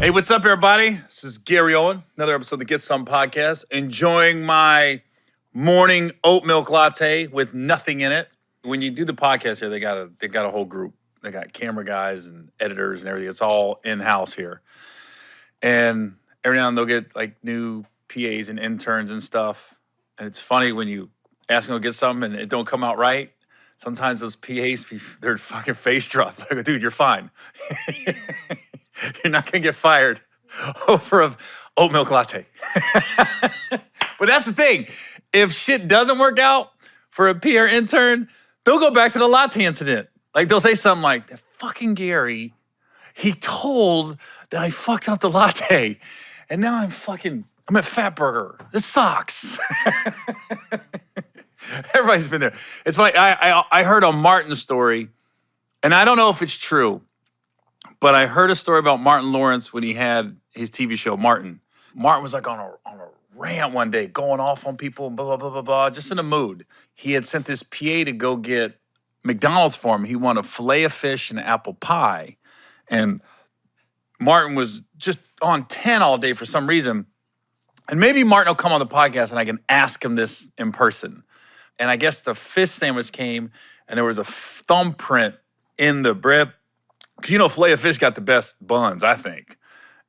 Hey, what's up, everybody? This is Gary Owen, another episode of the Get Some podcast. Enjoying my morning oat milk latte with nothing in it. When you do the podcast here, they got a whole group. They got camera guys and editors and everything. It's all in-house here. And every now and then they'll get like new PAs and interns and stuff. And it's funny when you ask them to get something and it don't come out right. Sometimes those PAs, their fucking face drops. Like, dude, you're fine. You're not going to get fired over an oat milk latte. But that's the thing. If shit doesn't work out for a PR intern, they'll go back to the latte incident. Like, they'll say something like, that fucking Gary, he told that I fucked up the latte. And now I'm at Fatburger. This sucks. Everybody's been there. It's funny. I heard a Martin story, and I don't know if it's true, but I heard a story about Martin Lawrence when he had his TV show, Martin. Martin was like on a rant one day, going off on people, blah, blah, blah, blah, blah, just in a mood. He had sent this PA to go get McDonald's for him. He wanted a filet of fish and an apple pie. And Martin was just on 10 all day for some reason. And maybe Martin will come on the podcast and I can ask him this in person. And I guess the fish sandwich came and there was a thumbprint in the bread. Because, you know, filet of fish got the best buns, I think.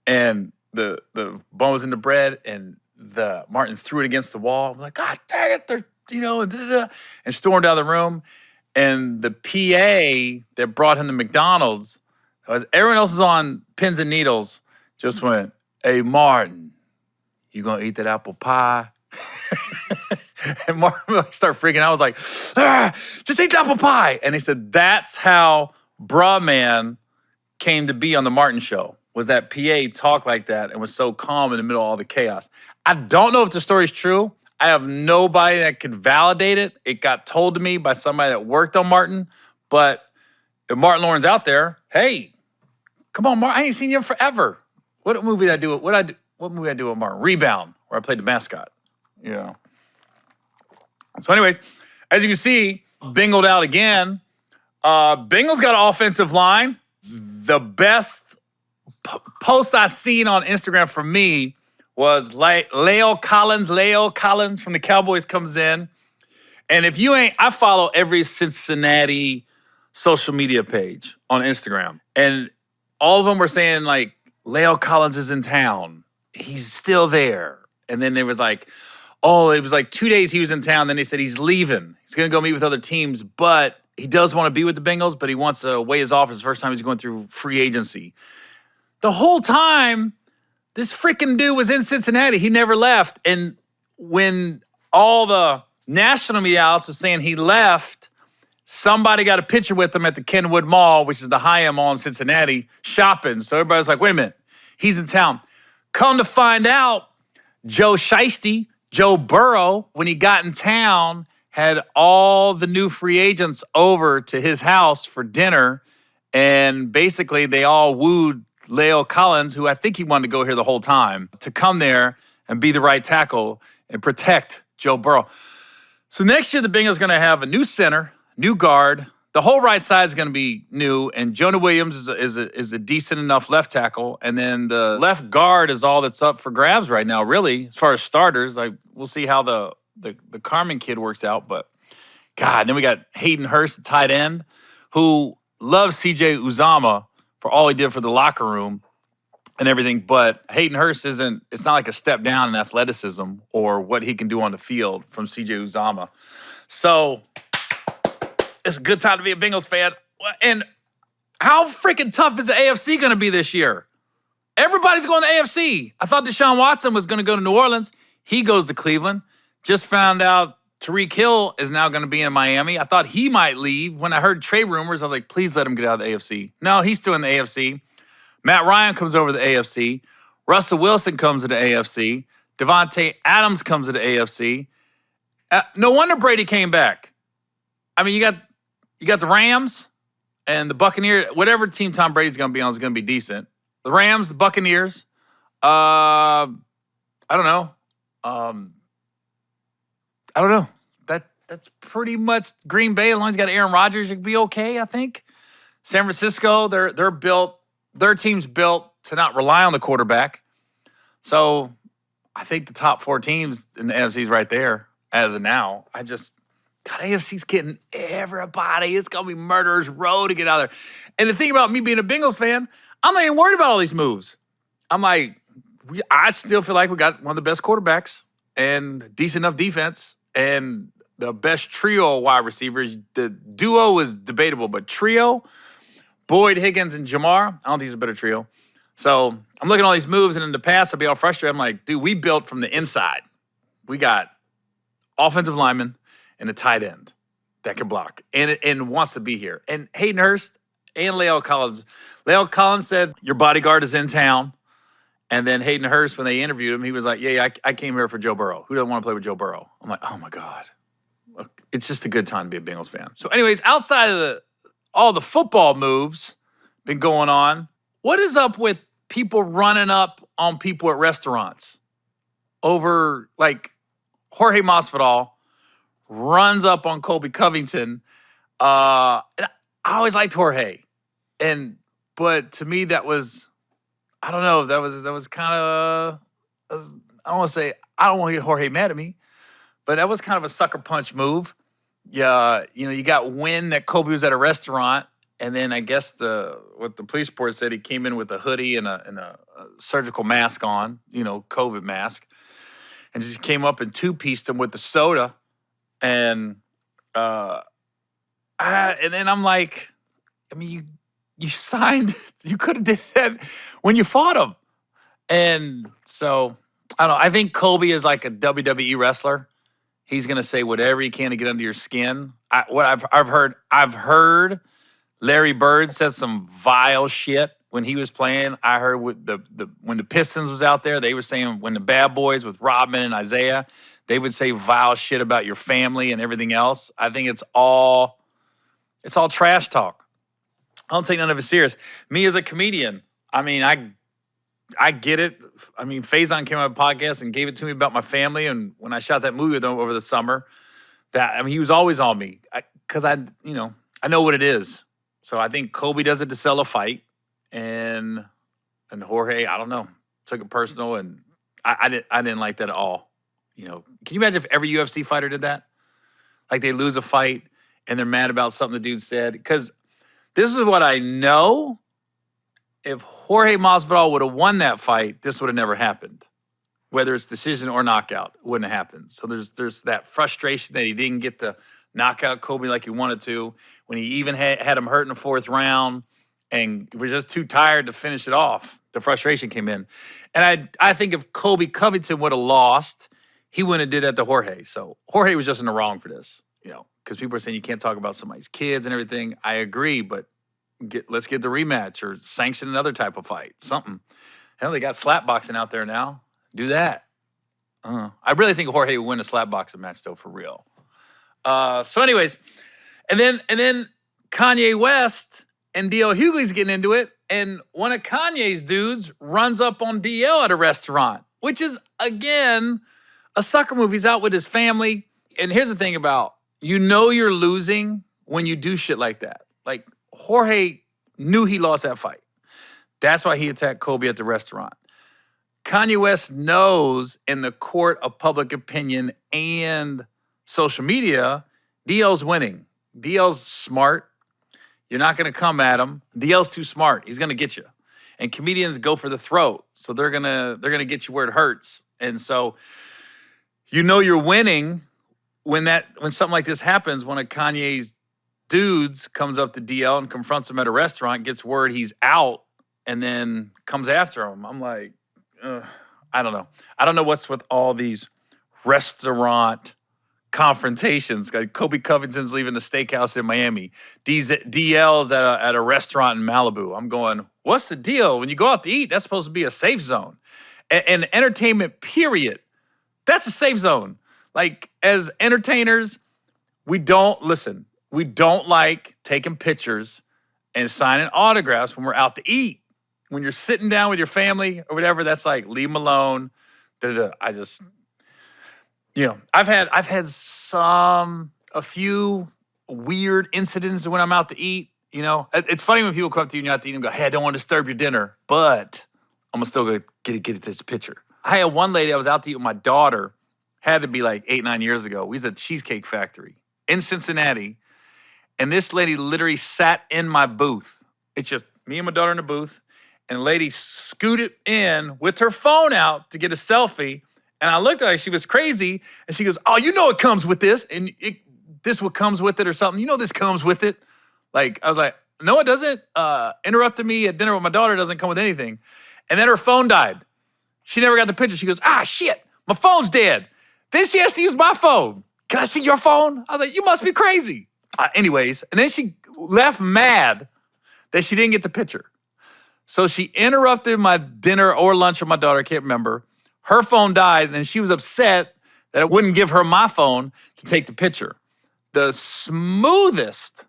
And the bun was in the bread, and Martin threw it against the wall. I'm like, God dang it, and stormed out of the room. And the PA that brought him to McDonald's, as everyone else is on pins and needles, just went, hey, Martin, you gonna eat that apple pie? And Martin started freaking out. I was like, just eat the apple pie. And he said, that's how Bruh Man came to be on the Martin show, was that PA talked like that and was so calm in the middle of all the chaos. I don't know if the story's true. I have nobody that could validate it. It got told to me by somebody that worked on Martin. But if Martin Lawrence out there, hey, come on, Martin, I ain't seen you in forever. What movie did I do? What movie did I do with Martin? Rebound, where I played the mascot. You know. So anyways, as you can see, bingled out again. Bengals got an offensive line. The best post I seen on Instagram for me was Leo Collins from the Cowboys comes in. And if you ain't, I follow every Cincinnati social media page on Instagram. And all of them were saying like, Leo Collins is in town. He's still there. And then there was like, oh, it was like 2 days he was in town. Then they said he's leaving. He's going to go meet with other teams, but he does want to be with the Bengals, but he wants to weigh his offers the first time he's going through free agency. The whole time, this freaking dude was in Cincinnati. He never left. And when all the national media outlets were saying he left, somebody got a picture with him at the Kenwood Mall, which is the high-end mall in Cincinnati, shopping. So everybody's like, wait a minute, he's in town. Come to find out, Joe Burrow, when he got in town, had all the new free agents over to his house for dinner, and basically they all wooed Leo Collins, who I think he wanted to go here the whole time, to come there and be the right tackle and protect Joe Burrow. So next year, the Bengals are going to have a new center, new guard. The whole right side is going to be new, and Jonah Williams is a decent enough left tackle, and then the left guard is all that's up for grabs right now, really, as far as starters. Like, we'll see how the Carmen kid works out, but God, then we got Hayden Hurst, the tight end, who loves CJ Uzomah for all he did for the locker room and everything, but Hayden Hurst it's not like a step down in athleticism or what he can do on the field from CJ Uzomah. So it's a good time to be a Bengals fan. And how freaking tough is the AFC going to be this year? Everybody's going to the AFC. I thought Deshaun Watson was going to go to New Orleans. He goes to Cleveland. Just found out Tyreek Hill is now going to be in Miami. I thought he might leave. When I heard trade rumors, I was like, please let him get out of the AFC. No, he's still in the AFC. Matt Ryan comes over to the AFC. Russell Wilson comes to the AFC. Devontae Adams comes to the AFC. No wonder Brady came back. I mean, you got the Rams and the Buccaneers. Whatever team Tom Brady's going to be on is going to be decent. The Rams, the Buccaneers. I don't know. I don't know. That's pretty much Green Bay. As long as you got Aaron Rodgers, you can be okay, I think. San Francisco, they're built. Their team's built to not rely on the quarterback. So I think the top 4 teams in the NFC is right there as of now. God, AFC's getting everybody. It's going to be murderer's row to get out of there. And the thing about me being a Bengals fan, I'm not even worried about all these moves. I'm like, I still feel like we got one of the best quarterbacks and decent enough defense and the best trio of wide receivers. The duo was debatable, but trio, Boyd, Higgins, and Jamar, I don't think it's a better trio. So I'm looking at all these moves, and in the past, I'd be all frustrated. I'm like, dude, we built from the inside. We got offensive linemen and a tight end that can block and wants to be here. And Hayden Hurst and La'el Collins. La'el Collins said, your bodyguard is in town. And then Hayden Hurst, when they interviewed him, he was like, yeah, I came here for Joe Burrow. Who doesn't want to play with Joe Burrow? I'm like, oh, my God. Look, it's just a good time to be a Bengals fan. So anyways, outside of all the football moves been going on, what is up with people running up on people at restaurants over, like, Jorge Masvidal runs up on Colby Covington. And I always liked Jorge. But to me, that was, I don't know, that was kind of, I don't want to say, I don't want to get Jorge mad at me, but that was kind of a sucker punch move. Yeah, you got wind that Colby was at a restaurant, and then I guess what the police report said, he came in with a hoodie and a surgical mask on, COVID mask, and just came up and two-pieced him with the soda. And then I'm like, I mean, you signed, you could have did that when you fought him. And so, I don't know. I think Colby is like a WWE wrestler. He's going to say whatever he can to get under your skin. I've heard Larry Bird said some vile shit when he was playing. I heard when the Pistons was out there, they were saying when the Bad Boys with Rodman and Isaiah, they would say vile shit about your family and everything else. I think it's all trash talk. I don't take none of it serious. Me as a comedian, I mean, I get it. I mean, Faison came on a podcast and gave it to me about my family, and when I shot that movie with him over the summer, he was always on me because I know what it is. So I think Colby does it to sell a fight, and Jorge, I don't know, took it personal, and I didn't like that at all. Can you imagine if every UFC fighter did that? Like they lose a fight and they're mad about something the dude said? Because this is what I know. If Jorge Masvidal would have won that fight, this would have never happened. Whether it's decision or knockout, it wouldn't have happened. So there's that frustration that he didn't get to knock out Colby like he wanted to, when he even had him hurt in the 4th round and was just too tired to finish it off. The frustration came in. And I think if Colby Covington would have lost, he wouldn't have did that to Jorge. So Jorge was just in the wrong for this, because people are saying you can't talk about somebody's kids and everything. I agree, but let's get the rematch or sanction another type of fight, something. Hell, they got slap boxing out there now. Do that. I really think Jorge would win a slap boxing match, though, for real. So anyways, and then Kanye West and D.L. Hughley's getting into it, and one of Kanye's dudes runs up on D.L. at a restaurant, which is, again, a sucker move. He's out with his family. And here's the thing about, you're losing when you do shit like that. Like, Jorge knew he lost that fight. That's why he attacked Colby at the restaurant. Kanye West knows in the court of public opinion and social media, DL's winning. DL's smart. You're not going to come at him. DL's too smart. He's going to get you. And comedians go for the throat. So they're going to get you where it hurts. And so you're winning when something like this happens, when a Kanye's dudes comes up to DL and confronts him at a restaurant, gets word he's out, and then comes after him. I'm like, I don't know. I don't know what's with all these restaurant confrontations. Like Colby Covington's leaving the steakhouse in Miami. DL's at a restaurant in Malibu. I'm going, what's the deal? When you go out to eat, that's supposed to be a safe zone. And entertainment, period, that's a safe zone. Like, as entertainers, we don't like taking pictures and signing autographs when we're out to eat. When you're sitting down with your family or whatever, that's like, leave them alone. I just, I've had a few weird incidents when I'm out to eat. It's funny when people come up to you and you're out to eat and go, hey, I don't want to disturb your dinner, but I'm gonna still go get this picture. I had one lady, I was out to eat with my daughter, had to be like 8, 9 years ago. We was at the Cheesecake Factory in Cincinnati. And this lady literally sat in my booth. It's just me and my daughter in the booth. And the lady scooted in with her phone out to get a selfie. And I looked at her, she was crazy. And she goes, oh, you know it comes with this. And this what comes with it or something. You know this comes with it. Like, I was like, no, it doesn't. Interrupted me at dinner with my daughter doesn't come with anything. And then her phone died. She never got the picture. She goes, shit, my phone's dead. Then she has to use my phone. Can I see your phone? I was like, you must be crazy. Anyways, and then she left mad that she didn't get the picture. So she interrupted my dinner or lunch with my daughter, I can't remember. Her phone died, and she was upset that I wouldn't give her my phone to take the picture. The smoothest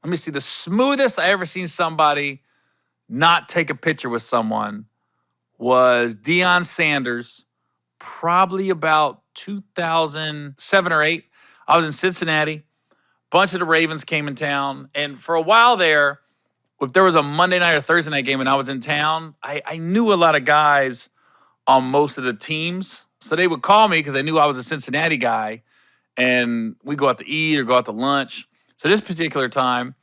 I ever seen somebody not take a picture with someone was Deon Sanders, probably about 2007 or 8. I was in Cincinnati. Bunch of the Ravens came in town. And for a while there, if there was a Monday night or Thursday night game and I was in town, I knew a lot of guys on most of the teams. So they would call me because they knew I was a Cincinnati guy. And we'd go out to eat or go out to lunch. So this particular time,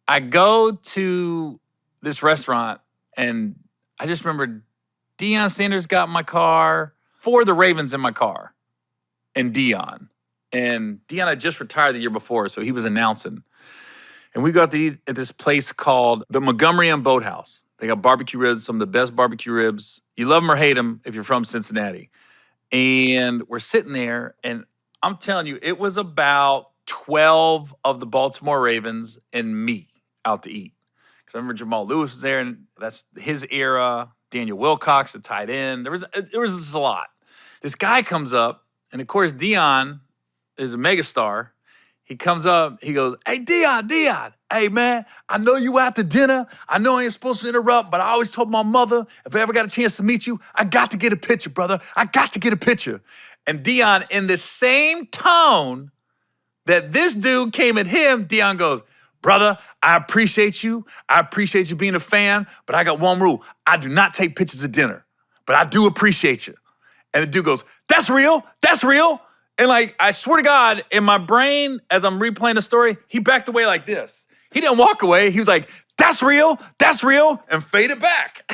I go to this restaurant and I just remember Deon Sanders got in my car, 4 of the Ravens in my car, and Deon. And Deon had just retired the year before, so he was announcing. And we got to eat at this place called the Montgomery and Boathouse. They got barbecue ribs, some of the best barbecue ribs. You love them or hate them if you're from Cincinnati. And we're sitting there, and I'm telling you, it was about 12 of the Baltimore Ravens and me out to eat. Because I remember Jamal Lewis was there, and that's his era. Daniel Wilcox, the tight end. There was just a lot. This guy comes up, and of course, Deon is a megastar. He comes up, he goes, hey, Deon, hey, man, I know you out to dinner. I know I ain't supposed to interrupt, but I always told my mother, if I ever got a chance to meet you, I got to get a picture, brother. I got to get a picture. And Deon, in the same tone that this dude came at him, Deon goes, brother, I appreciate you. I appreciate you being a fan, but I got one rule. I do not take pictures at dinner, but I do appreciate you. And the dude goes, that's real. That's real. And like, I swear to God, in my brain, as I'm replaying the story, he backed away like this. He didn't walk away. He was like, that's real, and faded back.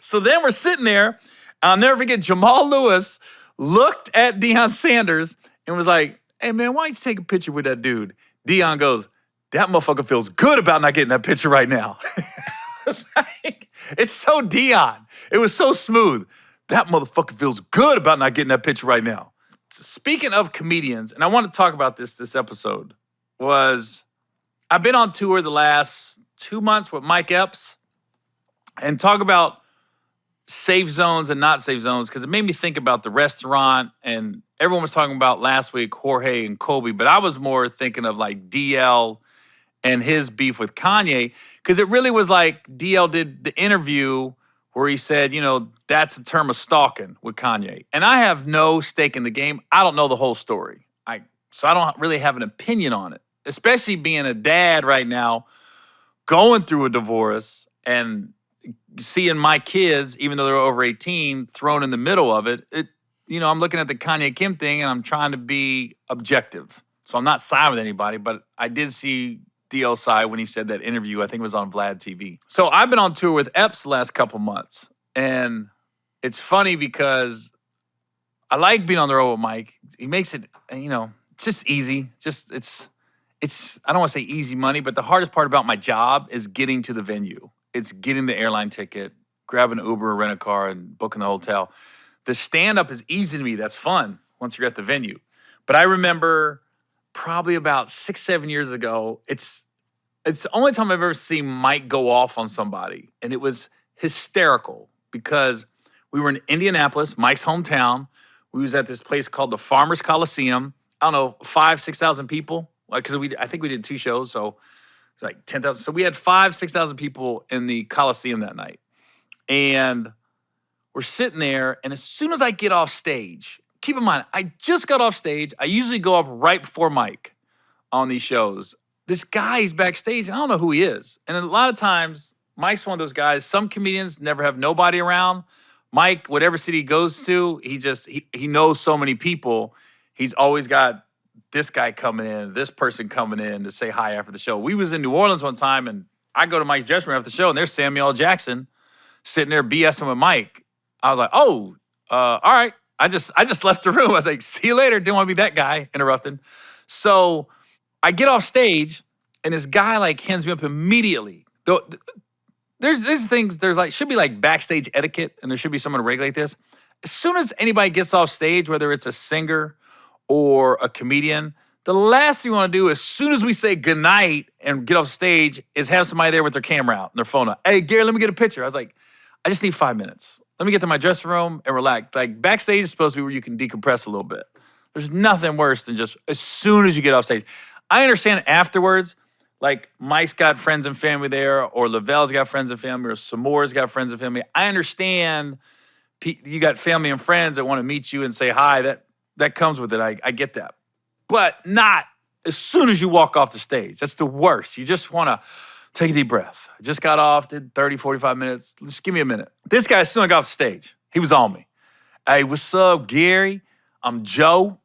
So then we're sitting there. I'll never forget, Jamal Lewis looked at Deon Sanders and was like, hey, man, why don't you take a picture with that dude? Deon goes, that motherfucker feels good about not getting that picture right now. It's so Deon. It was so smooth. That motherfucker feels good about not getting that picture right now. Speaking of comedians, and I want to talk about this episode, was I've been on tour the last 2 months with Mike Epps and talk about safe zones and not safe zones, because it made me think about the restaurant, and everyone was talking about last week Jorge and Kobe, but I was more thinking of like DL and his beef with Kanye, because it really was like DL did the interview where he said, you know, that's a term of stalking with Kanye. And I have no stake in the game. I don't know the whole story. So I don't really have an opinion on it, especially being a dad right now, going through a divorce and seeing my kids, even though they're over 18, thrown in the middle of it. I'm looking at the Kanye Kim thing and I'm trying to be objective. So I'm not siding with anybody, but I did see DL's side when he said that interview. I think it was on Vlad TV. So I've been on tour with Epps the last couple months. And it's funny because I like being on the road with Mike. He makes it, it's just easy. It's I don't want to say easy money, but the hardest part about my job is getting to the venue. It's getting the airline ticket, grabbing an Uber or rent a car and booking the hotel. The stand-up is easy to me. That's fun once you're at the venue. But I remember probably about 6, 7 years ago, it's the only time I've ever seen Mike go off on somebody. And it was hysterical because we were in Indianapolis, Mike's hometown. We was at this place called the Farmers Coliseum. I don't know, 5,000, 6,000 people. Because I think we did 2 shows, so it's like 10,000. So we had 5,000, 6,000 people in the Coliseum that night. And we're sitting there, and as soon as I get off stage, keep in mind, I just got off stage. I usually go up right before Mike on these shows. This guy is backstage, and I don't know who he is. And a lot of times, Mike's one of those guys. Some comedians never have nobody around. Mike, whatever city he goes to, he knows so many people. He's always got this guy coming in, this person coming in to say hi after the show. We was in New Orleans one time, and I go to Mike's dressing room after the show, and there's Samuel L. Jackson sitting there BSing with Mike. I was like, oh, all right. I just left the room. I was like, see you later. Didn't want to be that guy interrupting. So I get off stage, and this guy like hands me up immediately. There's things, should be like backstage etiquette, and there should be someone to regulate this. As soon as anybody gets off stage, whether it's a singer or a comedian, the last thing you want to do as soon as we say goodnight and get off stage is have somebody there with their camera out and their phone out. Hey, Gary, let me get a picture. I was like, I just need 5 minutes. Let me get to my dressing room and relax. Like, backstage is supposed to be where you can decompress a little bit. There's nothing worse than just as soon as you get off stage. I understand afterwards, like Mike's got friends and family there, or Lavelle's got friends and family, or Samore's got friends and family. I understand you got family and friends that want to meet you and say hi. That comes with it. I get that. But not as soon as you walk off the stage. That's the worst. You just want to take a deep breath. I just got off, did 30, 45 minutes. Just give me a minute. This guy, as soon as I got off the stage, he was on me. Hey, what's up, Gary? I'm Joe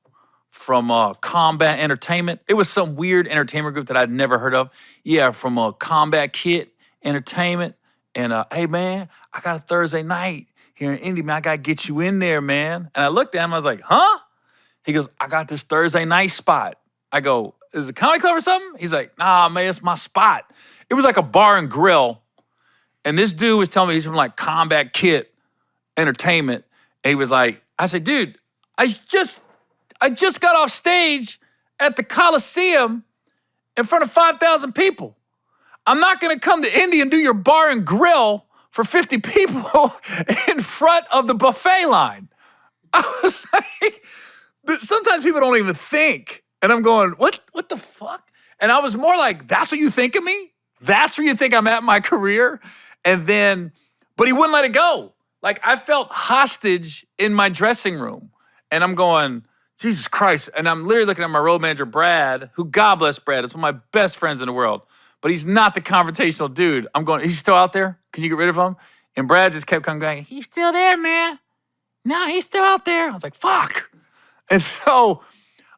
from Combat Entertainment. It was some weird entertainment group that I'd never heard of. Yeah, from Combat Kit Entertainment. And hey, man, I got a Thursday night here in Indy, man. I got to get you in there, man. And I looked at him. I was like, huh? He goes, I got this Thursday night spot. I go, is it a comedy club or something? He's like, nah, man, it's my spot. It was like a bar and grill. And this dude was telling me he's from like Combat Kit Entertainment. And he was like, I said, dude, I just got off stage at the Coliseum in front of 5,000 people. I'm not going to come to Indy and do your bar and grill for 50 people in front of the buffet line. I was like, sometimes people don't even think. And I'm going, what the fuck? And I was more like, that's what you think of me? That's where you think I'm at in my career? And then, but he wouldn't let it go. Like, I felt hostage in my dressing room. And I'm going, Jesus Christ. And I'm literally looking at my road manager, Brad, who, God bless Brad, is one of my best friends in the world. But he's not the confrontational dude. I'm going, is he still out there? Can you get rid of him? And Brad just kept coming going, he's still there, man. No, he's still out there. I was like, fuck. And so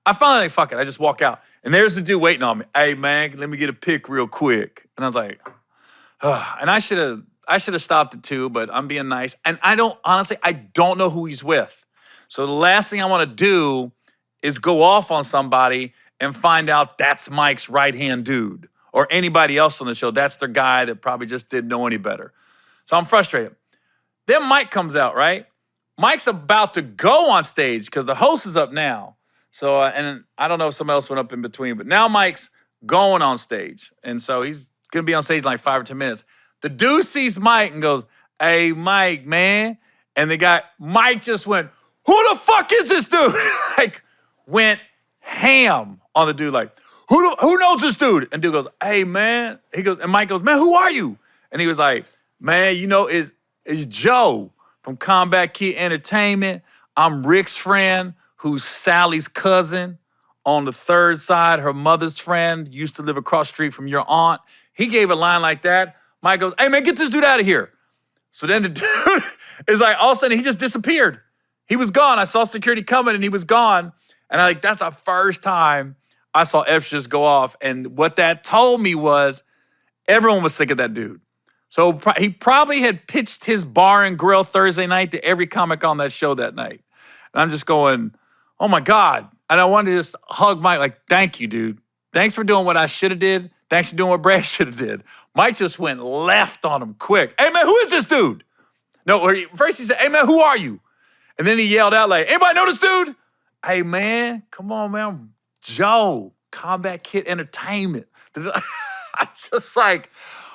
I finally like, fuck it. I just walk out. And there's the dude waiting on me. Hey, man, let me get a pic real quick. And I was like, ugh. And I should have stopped it too, but I'm being nice. And I don't know who he's with. So the last thing I want to do is go off on somebody and find out that's Mike's right-hand dude or anybody else on the show. That's their guy that probably just didn't know any better. So I'm frustrated. Then Mike comes out, right? Mike's about to go on stage because the host is up now. So, and I don't know if somebody else went up in between, but now Mike's going on stage. And so he's going to be on stage in like 5 or 10 minutes. The dude sees Mike and goes, hey, Mike, man. And Mike just went, who the fuck is this dude? Like, went ham on the dude. Like, who knows this dude? And dude goes, hey, man. He goes, and Mike goes, man, who are you? And he was like, man, you know, it's Joe from Combat Kit Entertainment. I'm Rick's friend, who's Sally's cousin on the third side. Her mother's friend used to live across the street from your aunt. He gave a line like that. Mike goes, hey, man, get this dude out of here. So then the dude is like, all of a sudden, he just disappeared. He was gone. I saw security coming, and he was gone. And that's the first time I saw Epps just go off. And what that told me was everyone was sick of that dude. So he probably had pitched his bar and grill Thursday night to every comic on that show that night. And I'm just going, oh, my God. And I wanted to just hug Mike, like, thank you, dude. Thanks for doing what I should have did. Thanks for doing what Brad should have did. Mike just went left on him quick. Hey, man, who is this dude? No, first he said, hey, man, who are you? And then he yelled out like, anybody know this dude? Hey, man, come on, man. Joe, Combat Kit Entertainment. I just like,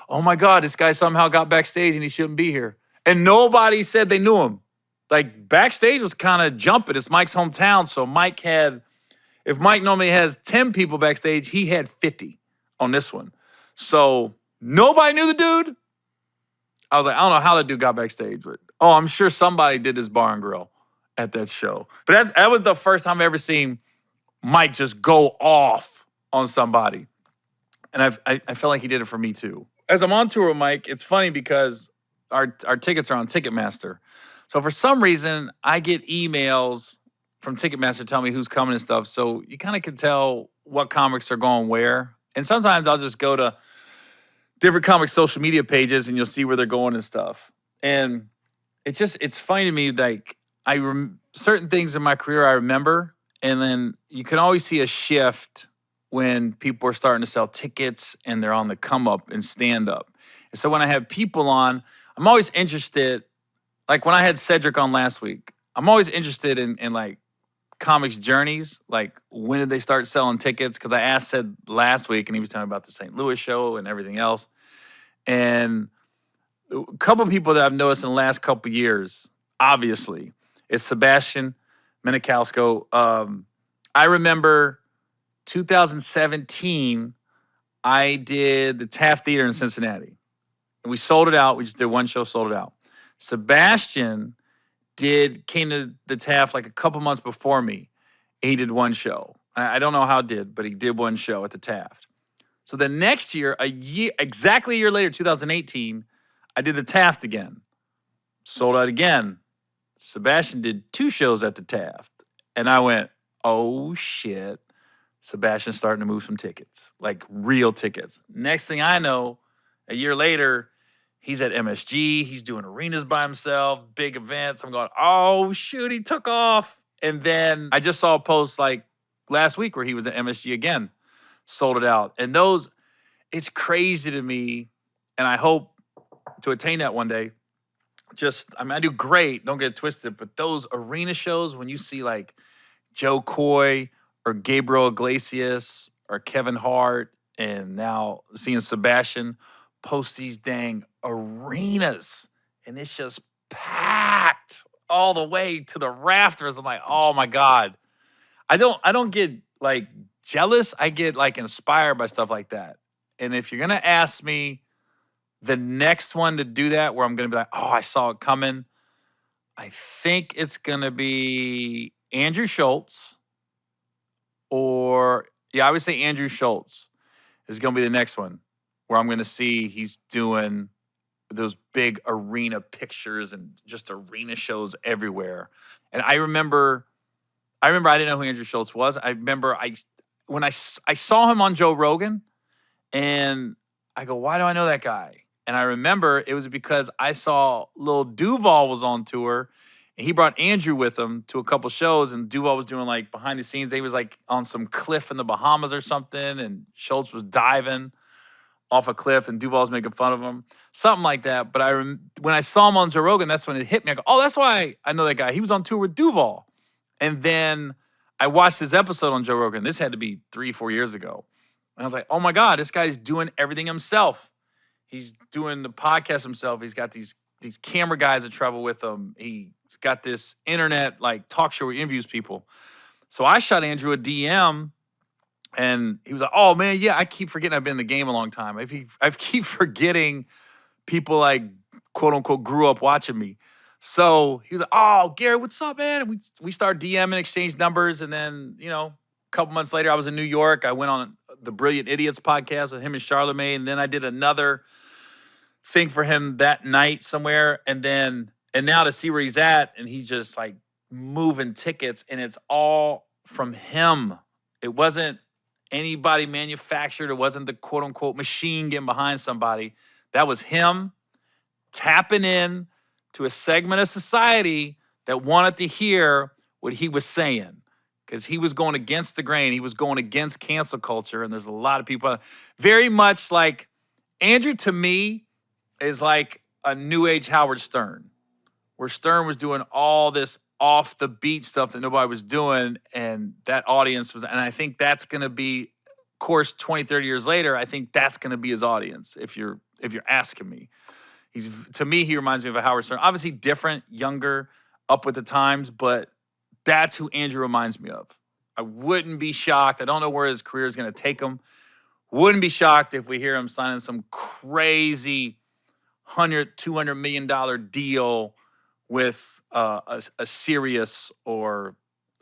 oh, my God, this guy somehow got backstage and he shouldn't be here. And nobody said they knew him. Like, backstage was kind of jumping. It's Mike's hometown, so if Mike normally has 10 people backstage, he had 50 on this one. So nobody knew the dude. I was like, I don't know how that dude got backstage, but I'm sure somebody did this bar and grill at that show. But that was the first time I ever seen Mike just go off on somebody. And I felt like he did it for me too. as I'm on tour with Mike, it's funny because our tickets are on Ticketmaster. So for some reason, I get emails from Ticketmaster telling me who's coming and stuff. So you kind of can tell what comics are going where. And sometimes I'll just go to different comic social media pages and you'll see where they're going and stuff. And it's funny to me, like certain things in my career I remember, and then you can always see a shift when people are starting to sell tickets and they're on the come up and stand up. And so when I have people on, I'm always interested, like when I had Cedric on last week, I'm always interested in like comics journeys, like when did they start selling tickets? Because I asked Ced last week and he was telling me about the St. Louis show and everything else. And a couple of people that I've noticed in the last couple of years, obviously, is Sebastian Maniscalco. I remember 2017, I did the Taft Theater in Cincinnati. And we sold it out. We just did one show, sold it out. Sebastian came to the Taft like a couple months before me. He did one show. I don't know how it did, but he did one show at the Taft. So the next year, exactly a year later, 2018, I did the Taft again. Sold out again. Sebastian did 2 shows at the Taft. And I went, oh shit. Sebastian's starting to move some tickets, like real tickets. Next thing I know, a year later, he's at MSG. He's doing arenas by himself, big events. I'm going, oh shoot, he took off. And then I just saw a post like last week where he was at MSG again, sold it out. And it's crazy to me. And I hope to attain that one day. I do great, don't get it twisted, but those arena shows, when you see like Joe Coy or Gabriel Iglesias or Kevin Hart, and now seeing Sebastian post these dang arenas, and it's just packed all the way to the rafters. I'm like, oh my God. I don't get like jealous. I get like inspired by stuff like that. And if you're gonna ask me the next one to do that, where I'm gonna be like, oh, I saw it coming, I think it's gonna be Andrew Schultz, I would say Andrew Schultz is gonna be the next one where I'm gonna see he's doing those big arena pictures and just arena shows everywhere. And I remember I didn't know who Andrew Schultz was. I remember when I saw him on Joe Rogan, and I go, why do I know that guy? And I remember it was because I saw Lil Duval was on tour, and he brought Andrew with him to a couple shows, and Duval was doing like behind the scenes. They was like on some cliff in the Bahamas or something, and Schultz was diving off a cliff, and Duval was making fun of him, something like that. But when I saw him on Joe Rogan, that's when it hit me. I go, oh, that's why I know that guy. He was on tour with Duval. And then I watched this episode on Joe Rogan. This had to be 3-4 years ago. And I was like, oh my God, this guy's doing everything himself. He's doing the podcast himself. He's got these camera guys that travel with him. He's got this internet like talk show where he interviews people. So I shot Andrew a DM, and he was like, oh man, yeah, I keep forgetting I've been in the game a long time. I keep forgetting people like quote unquote grew up watching me. So he was like, oh, Gary, what's up, man? And we started DMing, exchange numbers. And then, a couple months later, I was in New York. I went on the Brilliant Idiots podcast with him and Charlamagne. And then I did another thing for him that night somewhere. And now to see where he's at, and he's just like moving tickets, and it's all from him. It wasn't anybody manufactured. It wasn't the quote unquote machine getting behind somebody. That was him tapping in to a segment of society that wanted to hear what he was saying, because he was going against the grain. He was going against cancel culture. And there's a lot of people very much like Andrew, to me, is like a new age Howard Stern, where Stern was doing all this off the beat stuff that nobody was doing. And that audience and I think that's going to be, of course, 20, 30 years later, I think that's going to be his audience. If you're asking me, to me, he reminds me of a Howard Stern. Obviously different, younger, up with the times, but that's who Andrew reminds me of. I wouldn't be shocked. I don't know where his career is going to take him. Wouldn't be shocked if we hear him signing some crazy $100, $200 million deal with a Sirius or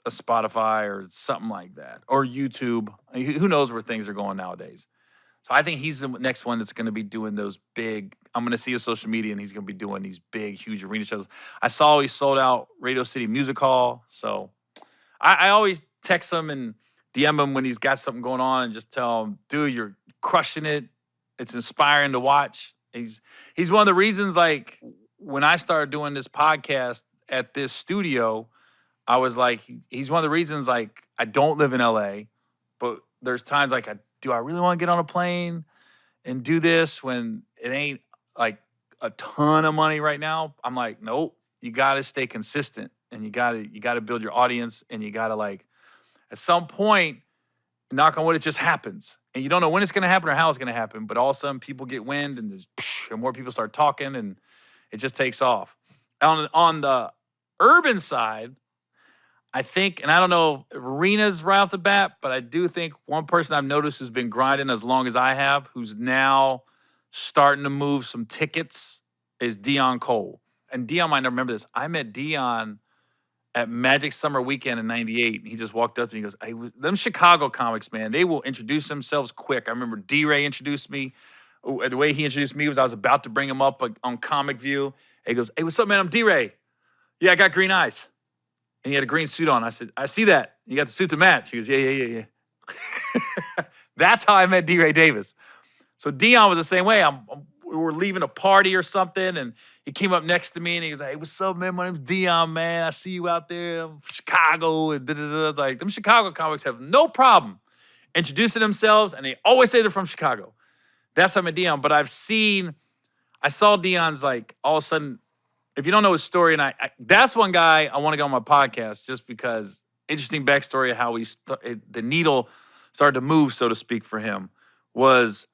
a Spotify or something like that, or YouTube. Who knows where things are going nowadays. So I think he's the next one that's going to be doing those big. I'm going to see his social media, and he's going to be doing these big, huge arena shows. I saw he sold out Radio City Music Hall. So I always text him and DM him when he's got something going on, and just tell him, dude, you're crushing it. It's inspiring to watch. He's one of the reasons, like, when I started doing this podcast at this studio, I was like, he's one of the reasons, like, I don't live in LA, but there's times like, do I really want to get on a plane and do this when it ain't like a ton of money right now? I'm like, nope, you got to stay consistent, and you got to build your audience, and you got to, like, at some point, knock on wood, it just happens. And you don't know when it's going to happen or how it's going to happen, but all of a sudden people get wind, and and more people start talking, and it just takes off. On the urban side, I think, and I don't know if arenas right off the bat, but I do think one person I've noticed who's been grinding as long as I have, who's now starting to move some tickets, is Deon Cole. And Deon might not remember this. I met Deon at Magic Summer Weekend in '98, and he just walked up to me and goes, hey, them Chicago comics, man, they will introduce themselves quick. I remember D-Ray introduced me. The way he introduced me was I was about to bring him up on Comic View. He goes, hey, what's up, man? I'm D-Ray. Yeah, I got green eyes. And he had a green suit on. I said, I see that. You got the suit to match. He goes, yeah. That's how I met D-Ray Davis. So Deon was the same way. We were leaving a party or something, and he came up next to me, and he was like, hey, what's up, man? My name's Deon, man. I see you out there. I'm from Chicago. And da-da-da. Like, them Chicago comics have no problem introducing themselves, and they always say they're from Chicago. That's how I met Deon. But I saw Deon's, like, all of a sudden, if you don't know his story, and that's one guy I want to go on my podcast just because interesting backstory of how the needle started to move, so to speak, for him was,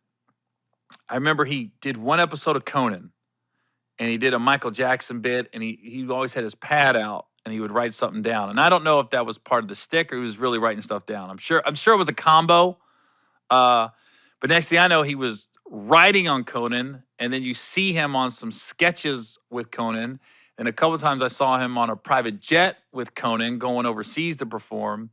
I remember he did one episode of Conan, and he did a Michael Jackson bit, and he always had his pad out, and he would write something down. And I don't know if that was part of the stick or he was really writing stuff down. I'm sure it was a combo. But next thing I know, he was writing on Conan, and then you see him on some sketches with Conan. And a couple of times I saw him on a private jet with Conan going overseas to perform.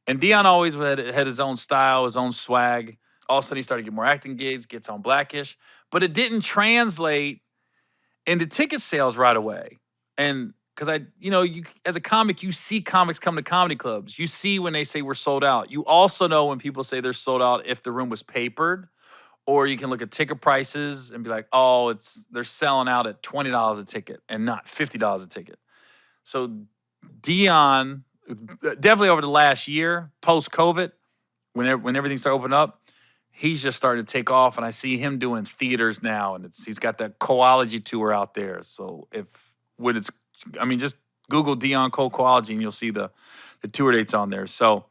And Deon always had his own style, his own swag. All of a sudden he started to get more acting gigs, gets on Blackish. But it didn't translate into ticket sales right away. And because you as a comic, you see comics come to comedy clubs. You see when they say we're sold out. You also know when people say they're sold out if the room was papered, or you can look at ticket prices and be like, oh, they're selling out at $20 a ticket and not $50 a ticket. So Deon, definitely over the last year, post-COVID, when everything started opening up, he's just started to take off, and I see him doing theaters now, and he's got that Coology tour out there. So just Google Deon Cole Coology, and you'll see the tour dates on there. So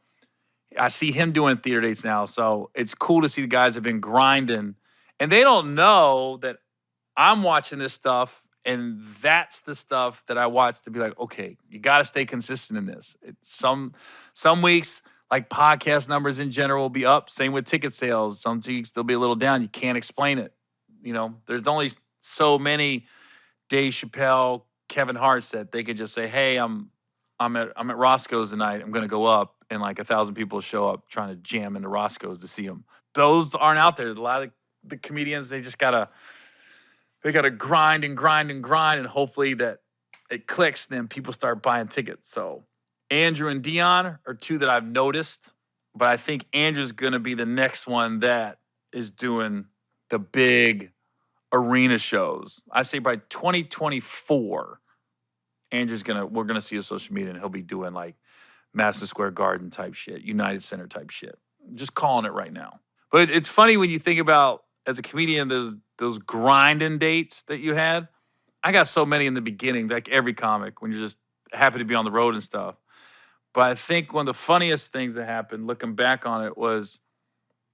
I see him doing theater dates now. So it's cool to see the guys have been grinding, and they don't know that I'm watching this stuff, and that's the stuff that I watch to be like, okay, you got to stay consistent in this. Some weeks, like podcast numbers in general, will be up. Same with ticket sales. Some weeks they'll be a little down. You can't explain it. There's only so many Dave Chappelle, Kevin Hart's that they could just say, hey, I'm at Roscoe's tonight. I'm going to go up, and like 1,000 people show up trying to jam into Roscoe's to see him. Those aren't out there. A lot of the comedians, they gotta grind and grind and grind, and hopefully that it clicks, then people start buying tickets. So Andrew and Deon are two that I've noticed, but I think Andrew's going to be the next one that is doing the big arena shows. I say by 2024, we're gonna see his social media, and he'll be doing like Madison Square Garden type shit, United Center type shit. I'm just calling it right now. But it's funny when you think about, as a comedian, those grinding dates that you had. I got so many in the beginning, like every comic, when you're just happy to be on the road and stuff. But I think one of the funniest things that happened, looking back on it, was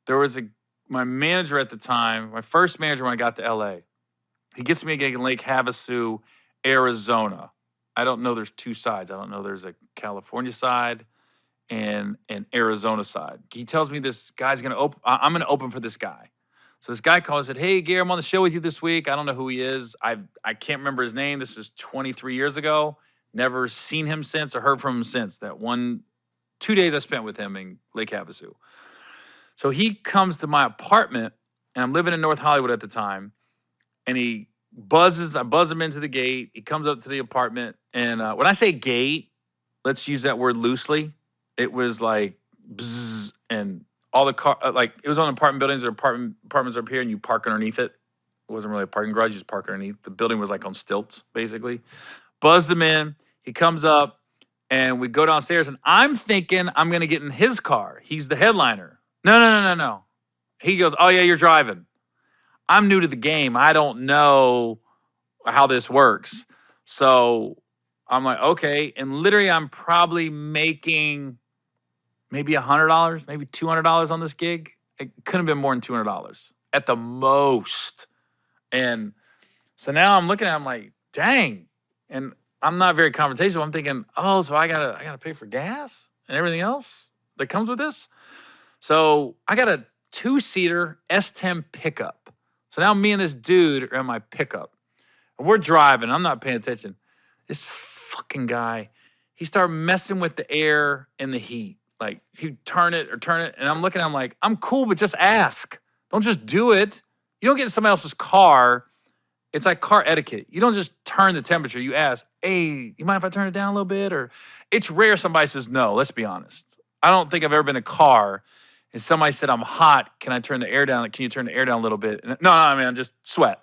there was my manager at the time, my first manager when I got to LA, he gets me a gig in Lake Havasu, Arizona. I don't know there's two sides. I don't know there's a California side and an Arizona side. He tells me this guy's going to open, I'm going to open for this guy. So this guy calls and said, hey, Gary, I'm on the show with you this week. I don't know who he is. I can't remember his name. This is 23 years ago. Never seen him since or heard from him since. That 2 days I spent with him in Lake Havasu. So he comes to my apartment and I'm living in North Hollywood at the time, and I buzz him into the gate. He comes up to the apartment, and when I say gate, let's use that word loosely. It was like bzzz, and all the car, like it was on apartment buildings. There are apartments up here, and you park underneath it. It wasn't really a parking garage; you just park underneath. The building was like on stilts, basically. Buzzed him in. He comes up, and we go downstairs, and I'm thinking I'm gonna get in his car. He's the headliner. No. He goes, "Oh yeah, you're driving." I'm new to the game. I don't know how this works. So I'm like, okay. And literally, I'm probably making maybe $100, maybe $200 on this gig. It couldn't have been more than $200 at the most. And so now I'm looking at it, I'm like, dang. And I'm not very confrontational. I'm thinking, oh, so I gotta pay for gas and everything else that comes with this. So I got a 2-seater S10 pickup. So now me and this dude are in my pickup. And we're driving. I'm not paying attention. This fucking guy, he started messing with the air and the heat. Like, he'd turn it. And I'm looking at him like, I'm cool, but just ask. Don't just do it. You don't get in somebody else's car. It's like car etiquette. You don't just turn the temperature. You ask, hey, you mind if I turn it down a little bit? Or it's rare somebody says no, let's be honest. I don't think I've ever been in a car and somebody said, I'm hot, can I turn the air down? Can you turn the air down a little bit? And, no, man, just sweat.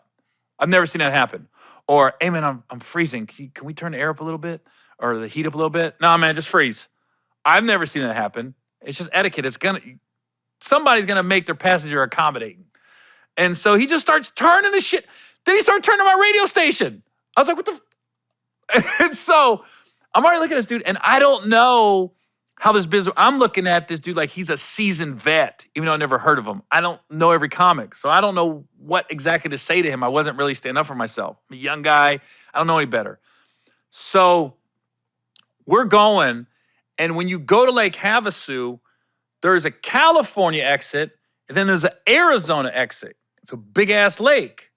I've never seen that happen. Or, hey, man, I'm freezing. Can we turn the air up a little bit? Or the heat up a little bit? No, man, just freeze. I've never seen that happen. It's just etiquette. Somebody's gonna make their passenger accommodating. And so he just starts turning the shit. Then he started turning my radio station. I was like, what the? And so I'm already looking at this dude, and I don't know how this business, I'm looking at this dude like he's a seasoned vet, even though I never heard of him. I don't know every comic, so I don't know what exactly to say to him. I wasn't really standing up for myself. I'm a young guy. I don't know any better. So we're going, and when you go to Lake Havasu, there's a California exit, and then there's an Arizona exit. It's a big-ass lake.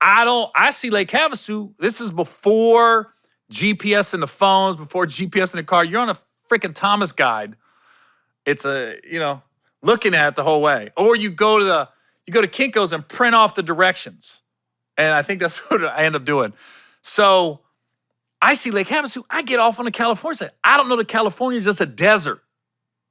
I see Lake Havasu. This is before GPS in the phones, before GPS in the car. You're on a freaking Thomas guide. It's looking at it the whole way. Or you go to Kinko's and print off the directions. And I think that's what I end up doing. So I see Lake Havasu. I get off on the California side. I don't know that California is just a desert.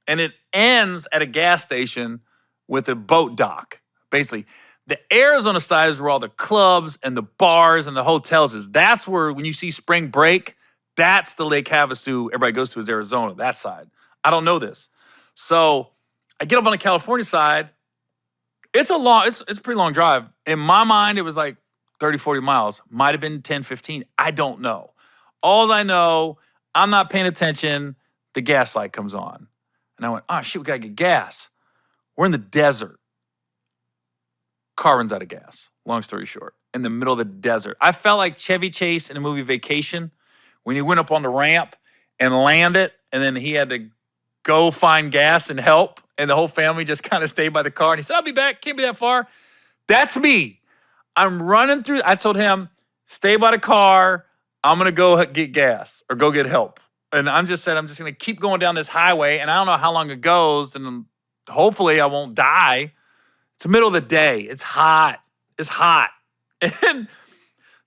And it ends at a gas station with a boat dock. Basically, the Arizona side is where all the clubs and the bars and the hotels is. That's where, when you see spring break, that's the Lake Havasu everybody goes to, is Arizona, that side. I don't know this. So I get up on the California side. It's a pretty long drive. In my mind, it was like 30, 40 miles. Might have been 10, 15. I don't know. All I know, I'm not paying attention. The gas light comes on. And I went, oh, shit, we got to get gas. We're in the desert. Car runs out of gas. Long story short. In the middle of the desert. I felt like Chevy Chase in the movie Vacation when he went up on the ramp and landed, and then he had to go find gas and help, and the whole family just kind of stayed by the car. And he said, I'll be back. Can't be that far. That's me. I'm running through. I told him, stay by the car. I'm going to go get gas or go get help. And I'm just going to keep going down this highway, and I don't know how long it goes, and hopefully I won't die. It's the middle of the day. It's hot. It's hot. And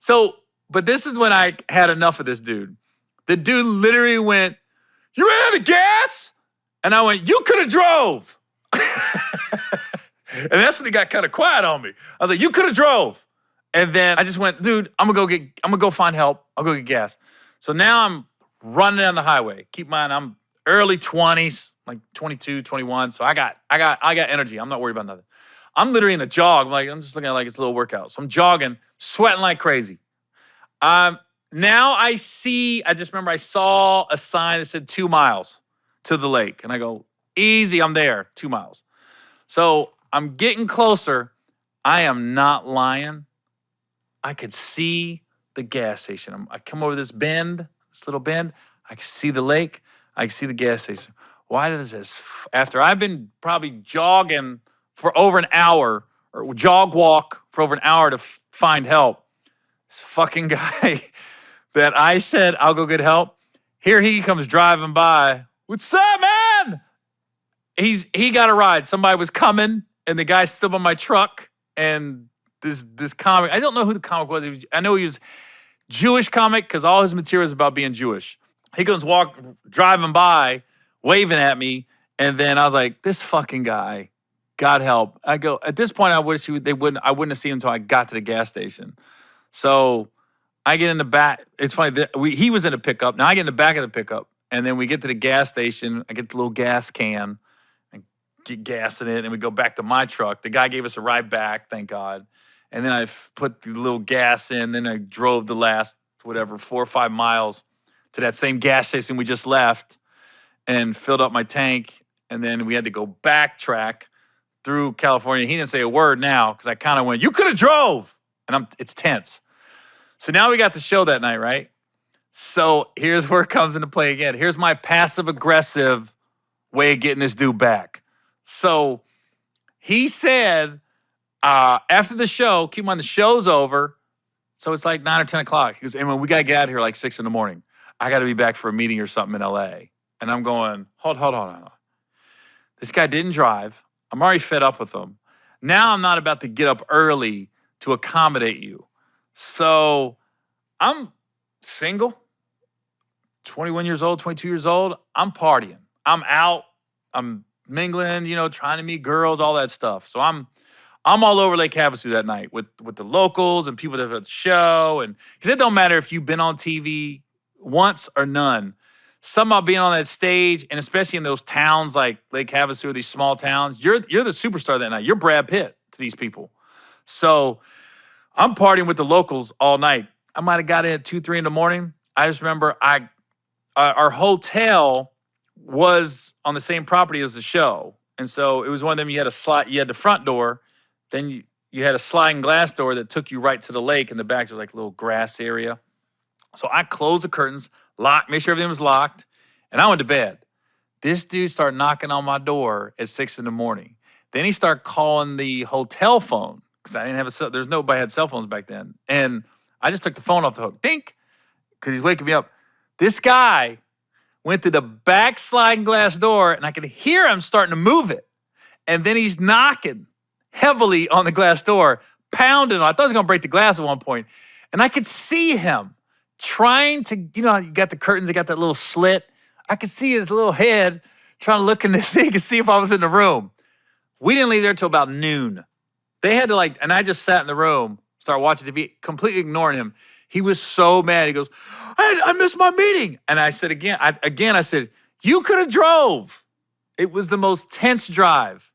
so, but this is when I had enough of this dude. The dude literally went, you ran out of gas? And I went, you could have drove. And that's when he got kind of quiet on me. I was like, you could have drove. And then I just went, dude, I'm gonna go find help. I'll go get gas. So now I'm running down the highway. Keep in mind, I'm early 20s, like 22, 21. So I got energy. I'm not worried about nothing. I'm literally in a jog. I'm just looking at it like it's a little workout. So I'm jogging, sweating like crazy. Now I just remember I saw a sign that said 2 miles to the lake. And I go, easy, I'm there, 2 miles. So I'm getting closer. I am not lying. I could see the gas station. I come over this little bend. I can see the lake. I can see the gas station. Why does this, after I've been probably jogging for over an hour, or jog walk for over an hour to find help, this fucking guy that I said, I'll go get help, here he comes driving by. What's up, man? He got a ride. Somebody was coming, and the guy stood by my truck, and this comic, I don't know who the comic was. I know he was Jewish comic because all his material is about being Jewish. He goes driving by, waving at me, and then I was like, this fucking guy, God help. I go, at this point, I wouldn't have seen him until I got to the gas station. So I get in the back. It's funny that he was in a pickup. Now I get in the back of the pickup, and then we get to the gas station. I get the little gas can and get gas in it, and we go back to my truck. The guy gave us a ride back, thank God. And then I put the little gas in. Then I drove the last, 4 or 5 miles to that same gas station we just left and filled up my tank. And then we had to go backtrack through California. He didn't say a word now because I kind of went, you could have drove. And it's tense. So now we got the show that night, right? So here's where it comes into play again. Here's my passive-aggressive way of getting this dude back. So he said, after the show, keep in mind the show's over, so it's like 9 or 10 o'clock. He goes, hey, man, we got to get out of here like 6 in the morning. I got to be back for a meeting or something in L.A. And I'm going, hold on. This guy didn't drive. I'm already fed up with him. Now I'm not about to get up early to accommodate you. So I'm single, 21 years old, 22 years old. I'm partying. I'm out. I'm mingling, trying to meet girls, all that stuff. So I'm all over Lake Havasu that night with the locals and people that have at the show. And because it don't matter if you've been on TV once or none. Something about being on that stage, and especially in those towns like Lake Havasu or these small towns, you're the superstar that night. You're Brad Pitt to these people. So I'm partying with the locals all night. I might have got in at 2, 3 in the morning. I just remember our hotel was on the same property as the show. And so it was one of them, you had the front door, then you had a sliding glass door that took you right to the lake. In the back, there was like a little grass area. So I closed the curtains, made sure everything was locked, and I went to bed. This dude started knocking on my door at 6 in the morning. Then he started calling the hotel phone because I didn't have there's nobody had cell phones back then. And I just took the phone off the hook. Dink, because he's waking me up. This guy went to the back sliding glass door, and I could hear him starting to move it. And then he's knocking heavily on the glass door, pounding. I thought he was going to break the glass at one point. And I could see him trying to, you got the curtains, they got that little slit. I could see his little head trying to look in the thing and see if I was in the room. We didn't leave there till about noon. They had to and I just sat in the room, started watching TV, completely ignoring him. He was so mad. He goes, I missed my meeting. And I said I said, you could have drove. It was the most tense drive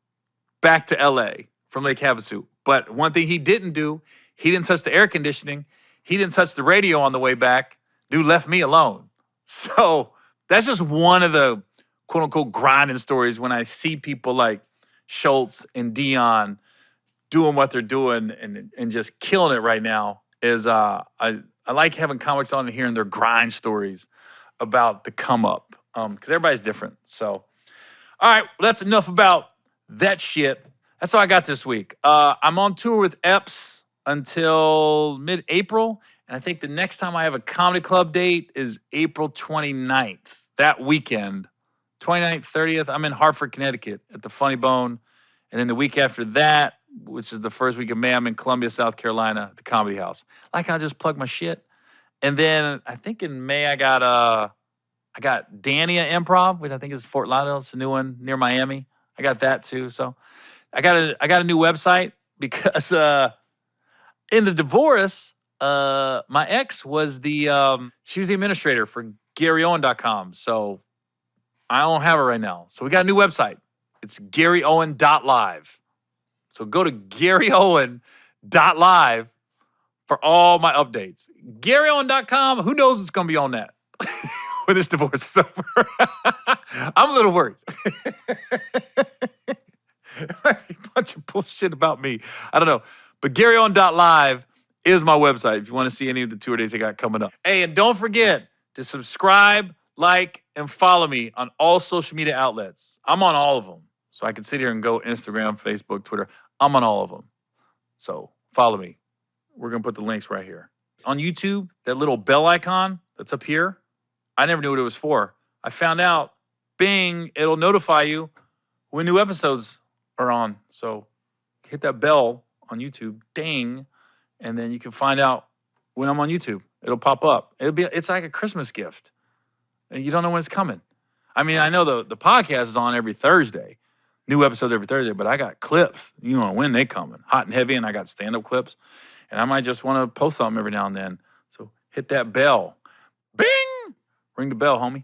back to LA from Lake Havasu. But one thing he didn't do, he didn't touch the air conditioning. He didn't touch the radio on the way back. Dude left me alone. So that's just one of the quote unquote grinding stories when I see people like Schultz and Deon doing what they're doing and just killing it right now. Is I like having comics on and hearing their grind stories about the come up. Because everybody's different. So all right, well, that's enough about that shit. That's all I got this week. I'm on tour with Epps until mid-April. And I think the next time I have a comedy club date is April 29th. That weekend, 29th, 30th, I'm in Hartford, Connecticut at the Funny Bone. And then the week after that, which is the first week of May, I'm in Columbia, South Carolina at the Comedy House. I'll just plug my shit. And then I think in May I got Dania Improv, which I think is Fort Lauderdale. It's a new one near Miami. I got that too. So I got a new website because in the divorce, my ex was she was the administrator for GaryOwen.com. So I don't have her right now. So we got a new website. It's GaryOwen.live. So go to GaryOwen.live for all my updates. GaryOwen.com, who knows what's going to be on that when this divorce is over. I'm a little worried. A bunch of bullshit about me. I don't know. But GaryOwen.live is my website if you want to see any of the tour dates I got coming up. Hey, and don't forget to subscribe, like, and follow me on all social media outlets. I'm on all of them. So I can sit here and go Instagram, Facebook, Twitter. I'm on all of them. So follow me. We're going to put the links right here. On YouTube, that little bell icon that's up here, I never knew what it was for. I found out, Bing, it'll notify you when new episodes are on. So hit that bell on YouTube, ding, and then you can find out when I'm on YouTube. It'll pop up. It's like a Christmas gift. And you don't know when it's coming. I mean, I know the podcast is on every Thursday, new episodes every Thursday, but I got clips. You know when they coming, hot and heavy, and I got stand-up clips. And I might just want to post something every now and then. So hit that bell. Bing! Ring the bell, homie.